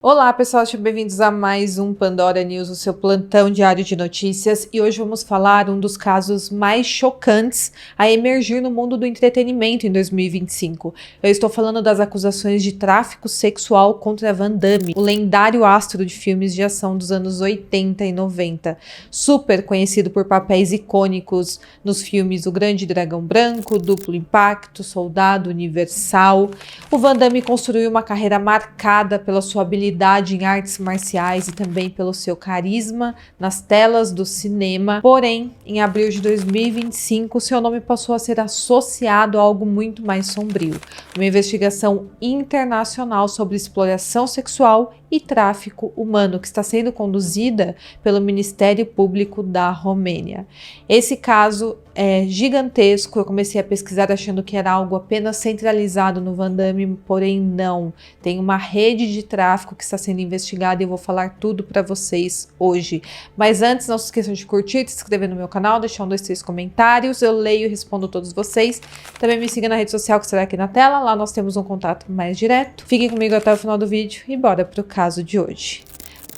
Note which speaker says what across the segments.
Speaker 1: Olá pessoal, sejam bem-vindos a mais um Pandora News, o seu plantão diário de notícias, e hoje vamos falar um dos casos mais chocantes a emergir no mundo do entretenimento em 2025. Eu estou falando das acusações de tráfico sexual contra Van Damme, o lendário astro de filmes de ação dos anos 80 e 90, super conhecido por papéis icônicos nos filmes O Grande Dragão Branco, Duplo Impacto, Soldado Universal. O Van Damme construiu uma carreira marcada pela sua habilidade em artes marciais e também pelo seu carisma nas telas do cinema. Porém, em abril de 2025, seu nome passou a ser associado a algo muito mais sombrio. Uma investigação internacional sobre exploração sexual e tráfico humano que está sendo conduzida pelo Ministério Público da Romênia. Esse caso é gigantesco. Eu comecei a pesquisar achando que era algo apenas centralizado no Van Damme, porém não. Tem uma rede de tráfico que está sendo investigada e eu vou falar tudo para vocês hoje. Mas antes, não se esqueçam de curtir, de se inscrever no meu canal, deixar 2, 3 comentários. Eu leio e respondo todos vocês. Também me siga na rede social que estará aqui na tela. Lá nós temos um contato mais direto. Fiquem comigo até o final do vídeo e bora pro caso de hoje.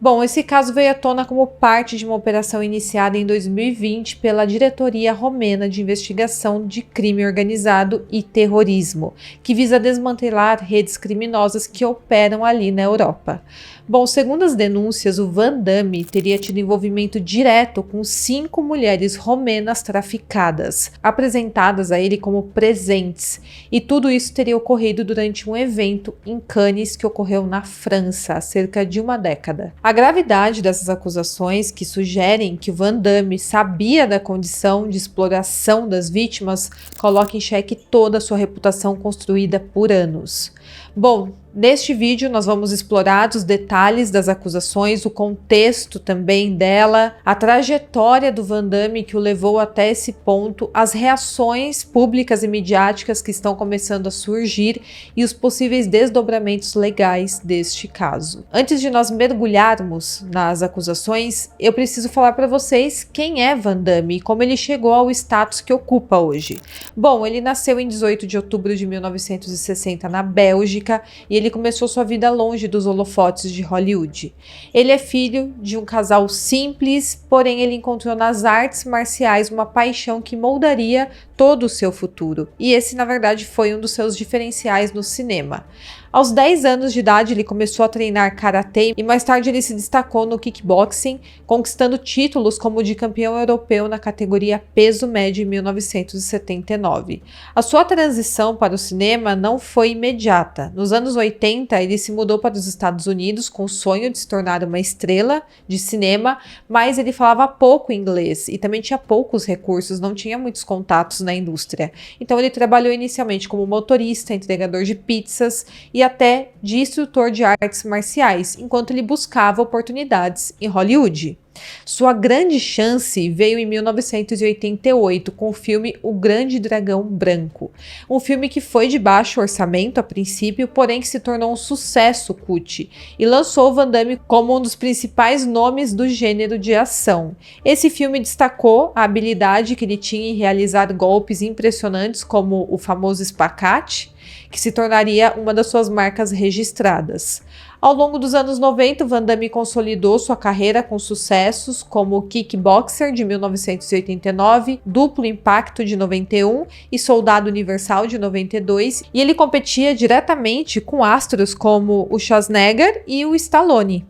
Speaker 1: Bom, esse caso veio à tona como parte de uma operação iniciada em 2020 pela Diretoria Romena de Investigação de Crime Organizado e Terrorismo, que visa desmantelar redes criminosas que operam ali na Europa. Bom, segundo as denúncias, o Van Damme teria tido envolvimento direto com 5 mulheres romenas traficadas, apresentadas a ele como presentes, e tudo isso teria ocorrido durante um evento em Cannes que ocorreu na França há cerca de uma década. A gravidade dessas acusações, que sugerem que o Van Damme sabia da condição de exploração das vítimas, coloca em xeque toda a sua reputação construída por anos. Bom, neste vídeo nós vamos explorar os detalhes das acusações, o contexto também dela, a trajetória do Van Damme que o levou até esse ponto, as reações públicas e midiáticas que estão começando a surgir e os possíveis desdobramentos legais deste caso. Antes de nós mergulharmos nas acusações, eu preciso falar para vocês quem é Van Damme e como ele chegou ao status que ocupa hoje. Bom, ele nasceu em 18 de outubro de 1960 na Bélgica e ele começou sua vida longe dos holofotes de Hollywood. Ele é filho de um casal simples, porém ele encontrou nas artes marciais uma paixão que moldaria todo o seu futuro. E esse, na verdade, foi um dos seus diferenciais no cinema. Aos 10 anos de idade, ele começou a treinar karatê e mais tarde ele se destacou no kickboxing, conquistando títulos como o de campeão europeu na categoria peso médio em 1979. A sua transição para o cinema não foi imediata. Nos anos 80, ele se mudou para os Estados Unidos com o sonho de se tornar uma estrela de cinema, mas ele falava pouco inglês e também tinha poucos recursos, não tinha muitos contatos na indústria. Então ele trabalhou inicialmente como motorista, entregador de pizzas e até de instrutor de artes marciais, enquanto ele buscava oportunidades em Hollywood. Sua grande chance veio em 1988 com o filme O Grande Dragão Branco, um filme que foi de baixo orçamento a princípio, porém que se tornou um sucesso cult e lançou Van Damme como um dos principais nomes do gênero de ação. Esse filme destacou a habilidade que ele tinha em realizar golpes impressionantes como o famoso espacate, que se tornaria uma das suas marcas registradas. Ao longo dos anos 90, Van Damme consolidou sua carreira com sucessos como Kickboxer de 1989, Duplo Impacto de 91 e Soldado Universal de 92, e ele competia diretamente com astros como o Schwarzenegger e o Stallone.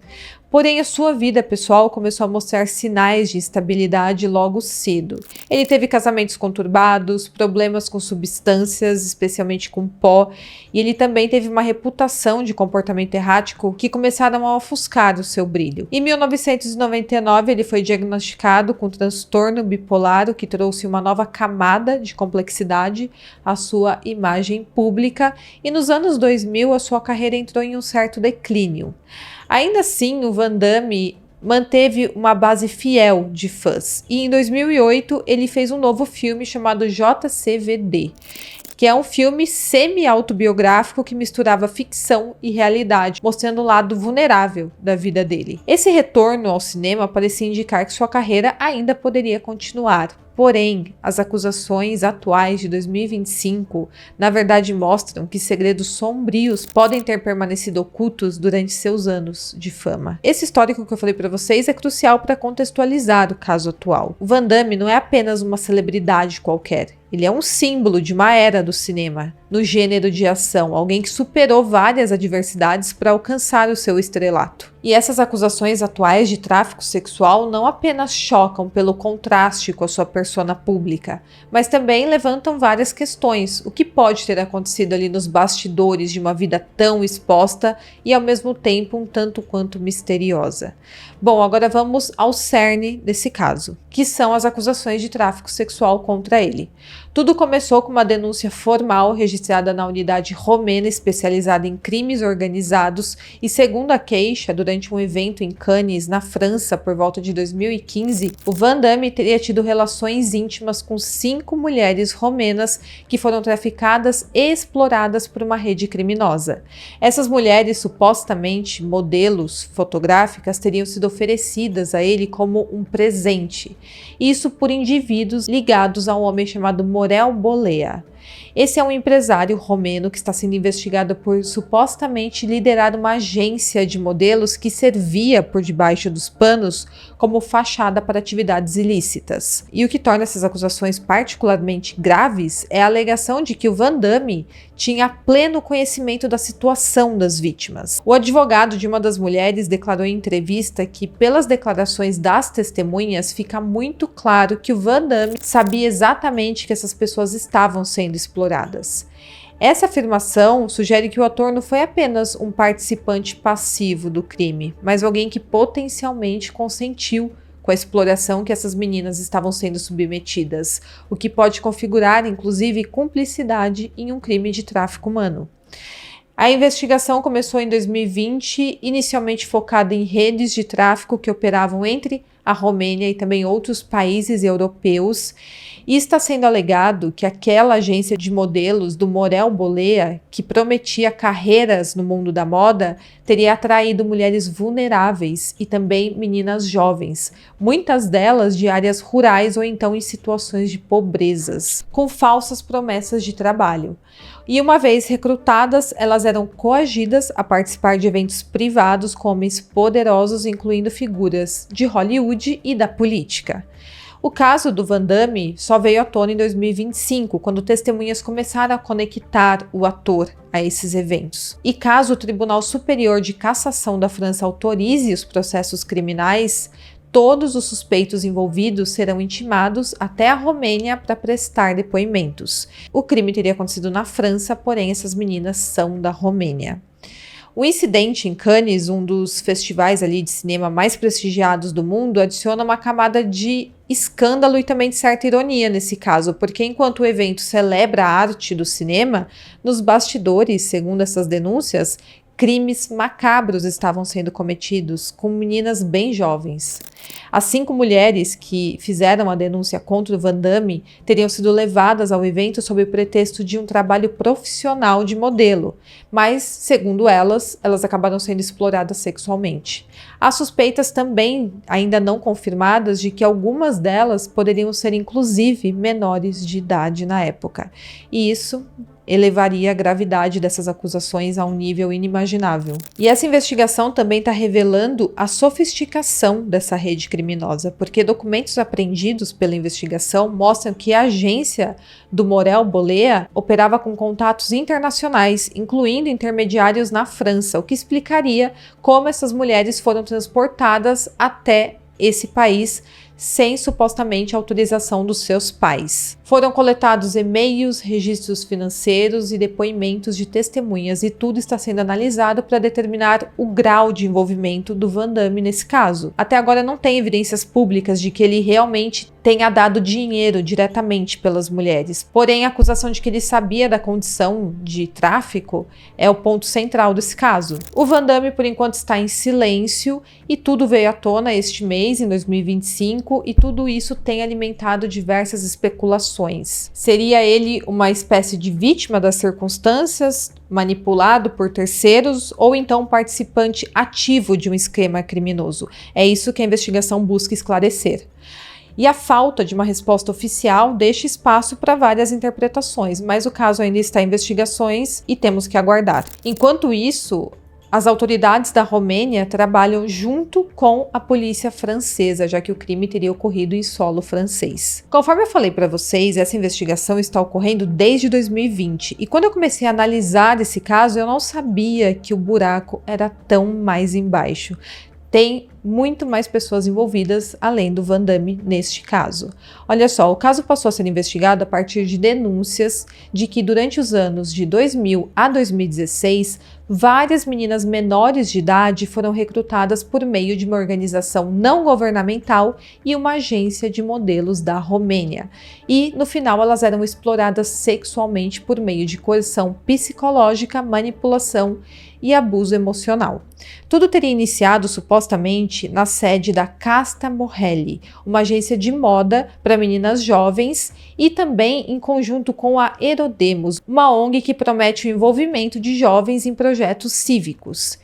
Speaker 1: Porém, a sua vida pessoal começou a mostrar sinais de instabilidade logo cedo. Ele teve casamentos conturbados, problemas com substâncias, especialmente com pó, e ele também teve uma reputação de comportamento errático que começaram a ofuscar o seu brilho. Em 1999, ele foi diagnosticado com transtorno bipolar, o que trouxe uma nova camada de complexidade à sua imagem pública, e nos anos 2000 a sua carreira entrou em um certo declínio. Ainda assim, o Van Damme manteve uma base fiel de fãs e em 2008 ele fez um novo filme chamado JCVD, que é um filme semi-autobiográfico que misturava ficção e realidade, mostrando o lado vulnerável da vida dele. Esse retorno ao cinema parecia indicar que sua carreira ainda poderia continuar. Porém, as acusações atuais de 2025, na verdade, mostram que segredos sombrios podem ter permanecido ocultos durante seus anos de fama. Esse histórico que eu falei para vocês é crucial para contextualizar o caso atual. O Van Damme não é apenas uma celebridade qualquer. Ele é um símbolo de uma era do cinema, no gênero de ação, alguém que superou várias adversidades para alcançar o seu estrelato. E essas acusações atuais de tráfico sexual não apenas chocam pelo contraste com a sua persona pública, mas também levantam várias questões. O que pode ter acontecido ali nos bastidores de uma vida tão exposta e ao mesmo tempo um tanto quanto misteriosa? Bom, agora vamos ao cerne desse caso, que são as acusações de tráfico sexual contra ele. Tudo começou com uma denúncia formal registrada na unidade romena especializada em crimes organizados e, segundo a queixa, durante um evento em Cannes, na França, por volta de 2015, o Van Damme teria tido relações íntimas com 5 mulheres romenas que foram traficadas e exploradas por uma rede criminosa. Essas mulheres, supostamente modelos fotográficas, teriam sido oferecidas a ele como um presente. Isso por indivíduos ligados a um homem chamado Morel Bolea. Esse é um empresário romeno que está sendo investigado por supostamente liderar uma agência de modelos que servia por debaixo dos panos como fachada para atividades ilícitas. E o que torna essas acusações particularmente graves é a alegação de que o Van Damme tinha pleno conhecimento da situação das vítimas. O advogado de uma das mulheres declarou em entrevista que, pelas declarações das testemunhas, fica muito claro que o Van Damme sabia exatamente que essas pessoas estavam sendo exploradas. Essa afirmação sugere que o ator não foi apenas um participante passivo do crime, mas alguém que potencialmente consentiu com a exploração que essas meninas estavam sendo submetidas, o que pode configurar, inclusive, cumplicidade em um crime de tráfico humano. A investigação começou em 2020, inicialmente focada em redes de tráfico que operavam entre a Romênia e também outros países europeus, e está sendo alegado que aquela agência de modelos do Morel Bolea, que prometia carreiras no mundo da moda, teria atraído mulheres vulneráveis e também meninas jovens, muitas delas de áreas rurais ou então em situações de pobrezas, com falsas promessas de trabalho. E uma vez recrutadas, elas eram coagidas a participar de eventos privados com homens poderosos, incluindo figuras de Hollywood e da política. O caso do Van Damme só veio à tona em 2025, quando testemunhas começaram a conectar o ator a esses eventos. E caso o Tribunal Superior de Cassação da França autorize os processos criminais, todos os suspeitos envolvidos serão intimados até a Romênia para prestar depoimentos. O crime teria acontecido na França, porém essas meninas são da Romênia. O incidente em Cannes, um dos festivais ali de cinema mais prestigiados do mundo, adiciona uma camada de escândalo e também de certa ironia nesse caso, porque enquanto o evento celebra a arte do cinema, nos bastidores, segundo essas denúncias, crimes macabros estavam sendo cometidos com meninas bem jovens. As 5 mulheres que fizeram a denúncia contra o Van Damme teriam sido levadas ao evento sob o pretexto de um trabalho profissional de modelo, mas, segundo elas acabaram sendo exploradas sexualmente. Há suspeitas também, ainda não confirmadas, de que algumas delas poderiam ser inclusive menores de idade na época. E isso elevaria a gravidade dessas acusações a um nível inimaginável. E essa investigação também está revelando a sofisticação dessa rede criminosa, porque documentos apreendidos pela investigação mostram que a agência do Morel Bolea operava com contatos internacionais, incluindo intermediários na França, o que explicaria como essas mulheres foram transportadas até esse país sem supostamente autorização dos seus pais. Foram coletados e-mails, registros financeiros e depoimentos de testemunhas, e tudo está sendo analisado para determinar o grau de envolvimento do Van Damme nesse caso. Até agora não tem evidências públicas de que ele realmente tenha dado dinheiro diretamente pelas mulheres. Porém, a acusação de que ele sabia da condição de tráfico é o ponto central desse caso. O Van Damme, por enquanto, está em silêncio e tudo veio à tona este mês, em 2025, e tudo isso tem alimentado diversas especulações. Seria ele uma espécie de vítima das circunstâncias, manipulado por terceiros, ou então participante ativo de um esquema criminoso? É isso que a investigação busca esclarecer. E a falta de uma resposta oficial deixa espaço para várias interpretações, mas o caso ainda está em investigações e temos que aguardar. Enquanto isso, as autoridades da Romênia trabalham junto com a polícia francesa, já que o crime teria ocorrido em solo francês. Conforme eu falei para vocês, essa investigação está ocorrendo desde 2020, e quando eu comecei a analisar esse caso, eu não sabia que o buraco era tão mais embaixo. Tem muito mais pessoas envolvidas além do Van Damme neste caso. Olha só, o caso passou a ser investigado a partir de denúncias de que durante os anos de 2000 a 2016, várias meninas menores de idade foram recrutadas por meio de uma organização não governamental e uma agência de modelos da Romênia. E, no final, elas eram exploradas sexualmente por meio de coerção psicológica, manipulação e abuso emocional. Tudo teria iniciado, supostamente, na sede da Casta Morelli, uma agência de moda para meninas jovens, e também em conjunto com a Erodemos, uma ONG que promete o envolvimento de jovens em projetos cívicos.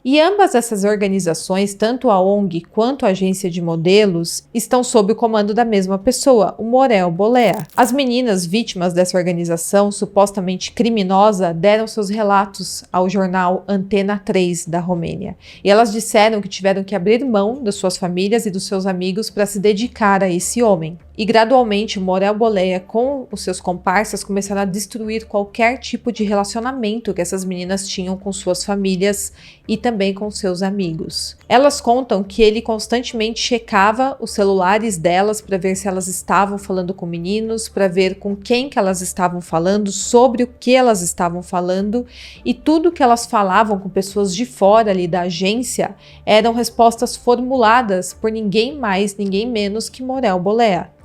Speaker 1: E ambas essas organizações, tanto a ONG quanto a agência de modelos, estão sob o comando da mesma pessoa, o Morel Bolea. As meninas vítimas dessa organização, supostamente criminosa, deram seus relatos ao jornal Antena 3 da Romênia. E elas disseram que tiveram que abrir mão das suas famílias e dos seus amigos para se dedicar a esse homem. E gradualmente o Morel Bolea com os seus comparsas começaram a destruir qualquer tipo de relacionamento que essas meninas tinham com suas famílias e também com seus amigos. Elas contam que ele constantemente checava os celulares delas para ver se elas estavam falando com meninos, para ver com quem que elas estavam falando, sobre o que elas estavam falando, e tudo que elas falavam com pessoas de fora ali da agência eram respostas formuladas por ninguém mais, ninguém menos que Morel Bolea.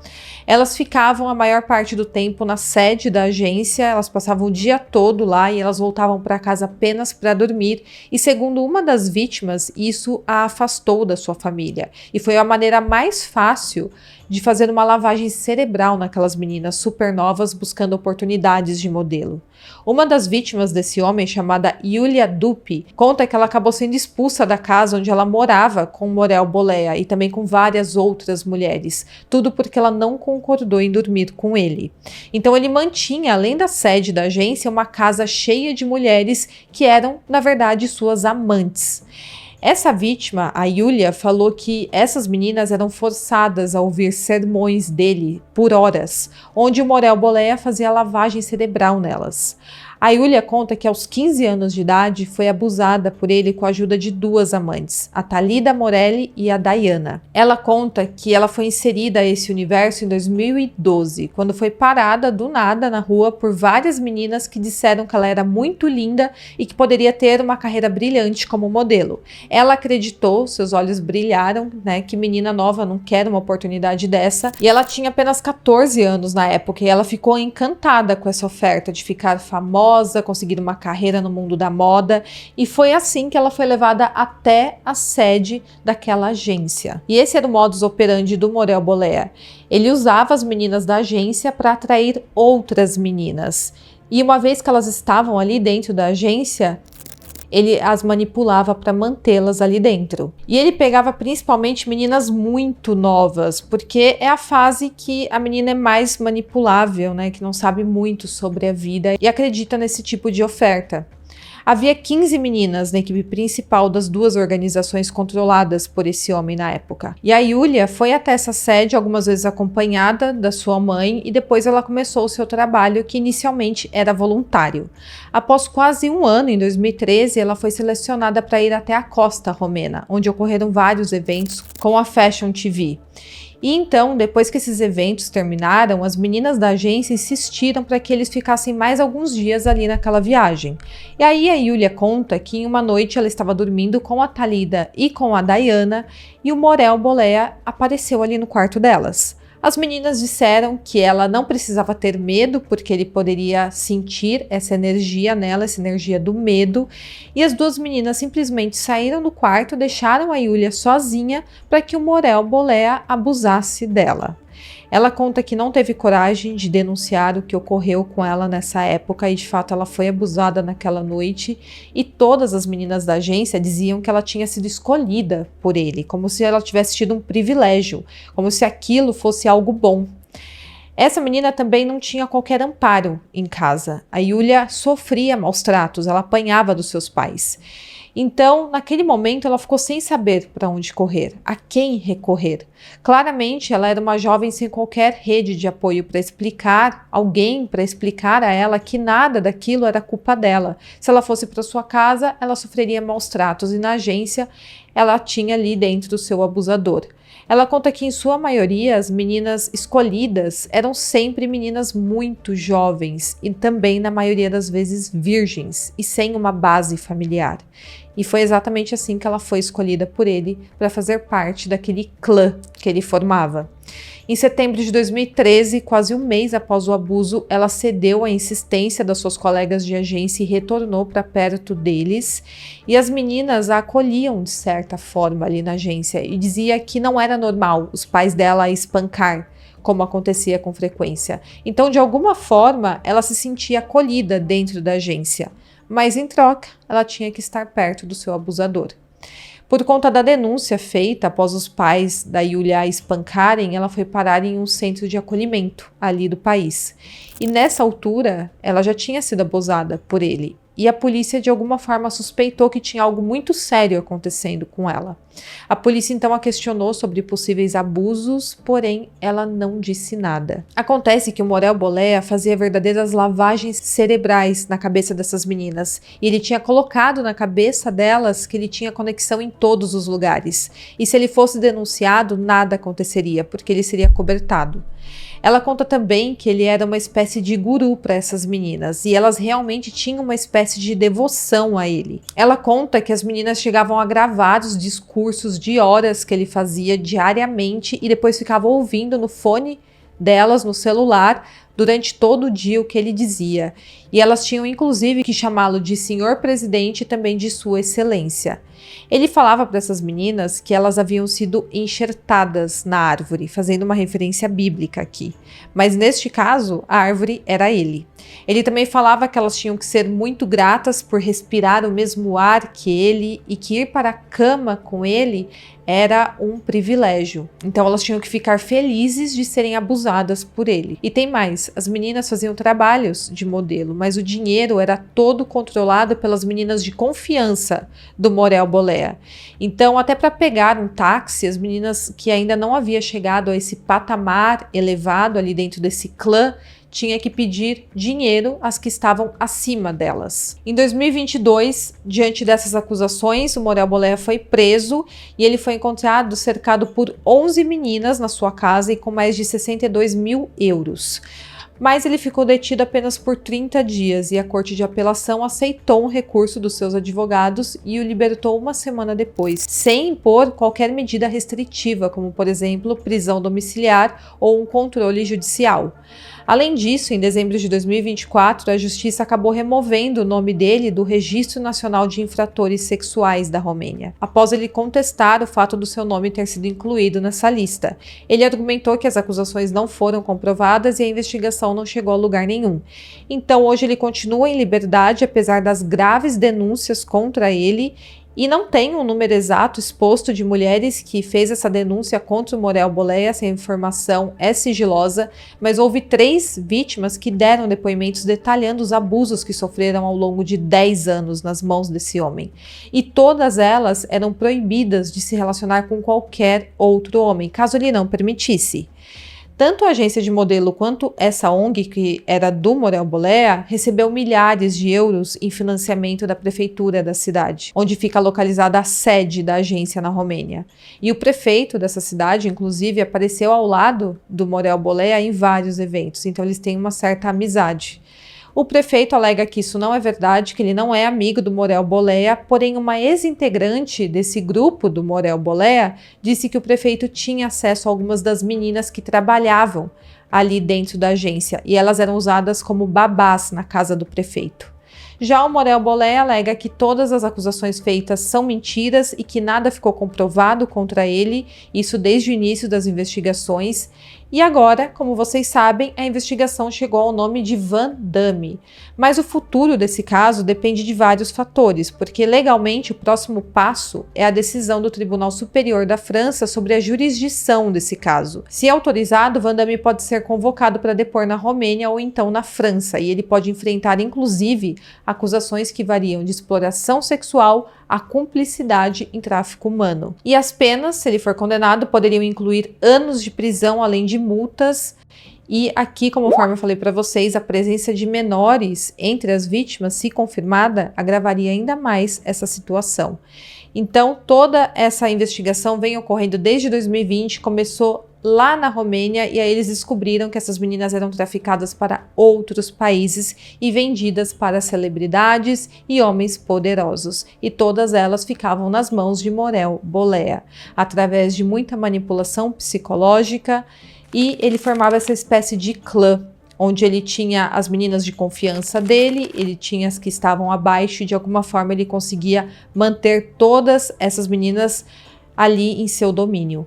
Speaker 1: Elas ficavam a maior parte do tempo na sede da agência, elas passavam o dia todo lá e elas voltavam para casa apenas para dormir, e segundo uma das vítimas, isso a afastou da sua família. E foi a maneira mais fácil de fazer uma lavagem cerebral naquelas meninas super novas buscando oportunidades de modelo. Uma das vítimas desse homem, chamada Yulia Dupi, conta que ela acabou sendo expulsa da casa onde ela morava com Morel Bolea e também com várias outras mulheres, tudo porque ela não concordou em dormir com ele. Então ele mantinha, além da sede da agência, uma casa cheia de mulheres que eram, na verdade, suas amantes. Essa vítima, a Yulia, falou que essas meninas eram forçadas a ouvir sermões dele por horas, onde o Morel Bolea fazia lavagem cerebral nelas. A Yulia conta que aos 15 anos de idade foi abusada por ele com a ajuda de duas amantes, a Thalida Morelli e a Diana. Ela conta que ela foi inserida a esse universo em 2012, quando foi parada do nada na rua por várias meninas que disseram que ela era muito linda e que poderia ter uma carreira brilhante como modelo. Ela acreditou, seus olhos brilharam, né, que menina nova não quer uma oportunidade dessa, e ela tinha apenas 14 anos na época e ela ficou encantada com essa oferta de ficar famosa, conseguir uma carreira no mundo da moda, e foi assim que ela foi levada até a sede daquela agência. E esse era o modus operandi do Morel Bolea. Ele usava as meninas da agência para atrair outras meninas. E uma vez que elas estavam ali dentro da agência, ele as manipulava para mantê-las ali dentro. E ele pegava principalmente meninas muito novas, porque é a fase que a menina é mais manipulável, né, que não sabe muito sobre a vida e acredita nesse tipo de oferta. Havia 15 meninas na equipe principal das duas organizações controladas por esse homem na época. E a Yulia foi até essa sede algumas vezes acompanhada da sua mãe e depois ela começou o seu trabalho, que inicialmente era voluntário. Após quase um ano, em 2013, ela foi selecionada para ir até a costa romena, onde ocorreram vários eventos com a Fashion TV. E então, depois que esses eventos terminaram, as meninas da agência insistiram para que eles ficassem mais alguns dias ali naquela viagem. E aí a Yulia conta que em uma noite ela estava dormindo com a Thalida e com a Diana e o Morel Bolea apareceu ali no quarto delas. As meninas disseram que ela não precisava ter medo, porque ele poderia sentir essa energia nela, essa energia do medo, e as duas meninas simplesmente saíram do quarto, deixaram a Yulia sozinha para que o Morel Bolea abusasse dela. Ela conta que não teve coragem de denunciar o que ocorreu com ela nessa época e de fato ela foi abusada naquela noite, e todas as meninas da agência diziam que ela tinha sido escolhida por ele, como se ela tivesse tido um privilégio, como se aquilo fosse algo bom. Essa menina também não tinha qualquer amparo em casa. A Yulia sofria maus tratos, ela apanhava dos seus pais. Então, naquele momento, ela ficou sem saber para onde correr, a quem recorrer. Claramente, ela era uma jovem sem qualquer rede de apoio para explicar a ela que nada daquilo era culpa dela. Se ela fosse para sua casa, ela sofreria maus tratos e na agência, ela tinha ali dentro o seu abusador. Ela conta que, em sua maioria, as meninas escolhidas eram sempre meninas muito jovens e também, na maioria das vezes, virgens e sem uma base familiar. E foi exatamente assim que ela foi escolhida por ele para fazer parte daquele clã que ele formava. Em setembro de 2013, quase um mês após o abuso, ela cedeu à insistência das suas colegas de agência e retornou para perto deles. E as meninas a acolhiam de certa forma ali na agência e dizia que não era normal os pais dela a espancar, como acontecia com frequência. Então, de alguma forma, ela se sentia acolhida dentro da agência, mas em troca, ela tinha que estar perto do seu abusador. Por conta da denúncia feita após os pais da Yulia a espancarem, ela foi parar em um centro de acolhimento ali do país. E nessa altura, ela já tinha sido abusada por ele. E a polícia de alguma forma suspeitou que tinha algo muito sério acontecendo com ela. A polícia então a questionou sobre possíveis abusos, porém ela não disse nada. Acontece que o Morel Bolea fazia verdadeiras lavagens cerebrais na cabeça dessas meninas, e ele tinha colocado na cabeça delas que ele tinha conexão em todos os lugares, e se ele fosse denunciado, nada aconteceria, porque ele seria cobertado. Ela conta também que ele era uma espécie de guru para essas meninas e elas realmente tinham uma espécie de devoção a ele. Ela conta que as meninas chegavam a gravar os discursos de horas que ele fazia diariamente e depois ficavam ouvindo no fone delas, no celular, durante todo o dia o que ele dizia. E elas tinham inclusive que chamá-lo de senhor presidente e também de sua excelência. Ele falava para essas meninas que elas haviam sido enxertadas na árvore, fazendo uma referência bíblica aqui. Mas neste caso, a árvore era ele. Ele também falava que elas tinham que ser muito gratas por respirar o mesmo ar que ele e que ir para a cama com ele era um privilégio. Então elas tinham que ficar felizes de serem abusadas por ele. E tem mais, as meninas faziam trabalhos de modelo, mas o dinheiro era todo controlado pelas meninas de confiança do Morel Bolea. Então, até para pegar um táxi, as meninas que ainda não haviam chegado a esse patamar elevado ali dentro desse clã, tinha que pedir dinheiro às que estavam acima delas. Em 2022, diante dessas acusações, o Morel Bolea foi preso e ele foi encontrado cercado por 11 meninas na sua casa e com mais de 62 mil euros. Mas ele ficou detido apenas por 30 dias e a Corte de Apelação aceitou um recurso dos seus advogados e o libertou uma semana depois, sem impor qualquer medida restritiva, como, por exemplo, prisão domiciliar ou um controle judicial. Além disso, em dezembro de 2024, a Justiça acabou removendo o nome dele do Registro Nacional de Infratores Sexuais da Romênia, após ele contestar o fato do seu nome ter sido incluído nessa lista. Ele argumentou que as acusações não foram comprovadas e a investigação não chegou a lugar nenhum. Então, hoje ele continua em liberdade, apesar das graves denúncias contra ele, e não tem um número exato exposto de mulheres que fez essa denúncia contra o Morel Bolea, essa informação é sigilosa, mas houve 3 vítimas que deram depoimentos detalhando os abusos que sofreram ao longo de 10 anos nas mãos desse homem. E todas elas eram proibidas de se relacionar com qualquer outro homem, caso ele não permitisse. Tanto a agência de modelo quanto essa ONG, que era do Morel Bolea, recebeu milhares de euros em financiamento da prefeitura da cidade, onde fica localizada a sede da agência na Romênia. E o prefeito dessa cidade, inclusive, apareceu ao lado do Morel Bolea em vários eventos, então eles têm uma certa amizade. O prefeito alega que isso não é verdade, que ele não é amigo do Morel Bolea, porém uma ex-integrante desse grupo do Morel Bolea disse que o prefeito tinha acesso a algumas das meninas que trabalhavam ali dentro da agência e elas eram usadas como babás na casa do prefeito. Já o Morel Bolea alega que todas as acusações feitas são mentiras e que nada ficou comprovado contra ele, isso desde o início das investigações, E agora, como vocês sabem, a investigação chegou ao nome de Van Damme. Mas o futuro desse caso depende de vários fatores, porque legalmente o próximo passo é a decisão do Tribunal Superior da França sobre a jurisdição desse caso. Se autorizado, Van Damme pode ser convocado para depor na Romênia ou então na França, e ele pode enfrentar inclusive acusações que variam de exploração sexual a cumplicidade em tráfico humano. E as penas, se ele for condenado, poderiam incluir anos de prisão, além de multas. E aqui, conforme eu falei para vocês, a presença de menores entre as vítimas, se confirmada, agravaria ainda mais essa situação. Então, toda essa investigação vem ocorrendo desde 2020, começou lá na Romênia, e aí eles descobriram que essas meninas eram traficadas para outros países e vendidas para celebridades e homens poderosos. E todas elas ficavam nas mãos de Morel Bolea, através de muita manipulação psicológica, e ele formava essa espécie de clã, onde ele tinha as meninas de confiança dele, ele tinha as que estavam abaixo, e de alguma forma ele conseguia manter todas essas meninas ali em seu domínio.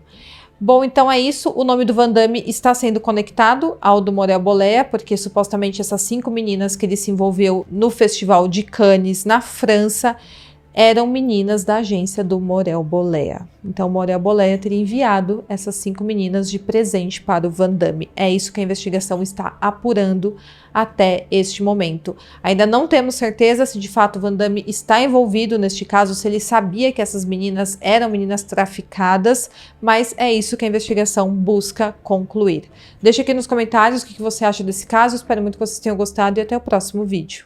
Speaker 1: Bom, então é isso, o nome do Van Damme está sendo conectado ao do Morel Bolea, porque supostamente essas 5 meninas que ele se envolveu no Festival de Cannes, na França, eram meninas da agência do Morel Bolea. Então, o Morel Bolea teria enviado essas 5 meninas de presente para o Van Damme. É isso que a investigação está apurando até este momento. Ainda não temos certeza se de fato o Van Damme está envolvido neste caso, se ele sabia que essas meninas eram meninas traficadas, mas é isso que a investigação busca concluir. Deixa aqui nos comentários o que você acha desse caso, espero muito que vocês tenham gostado e até o próximo vídeo.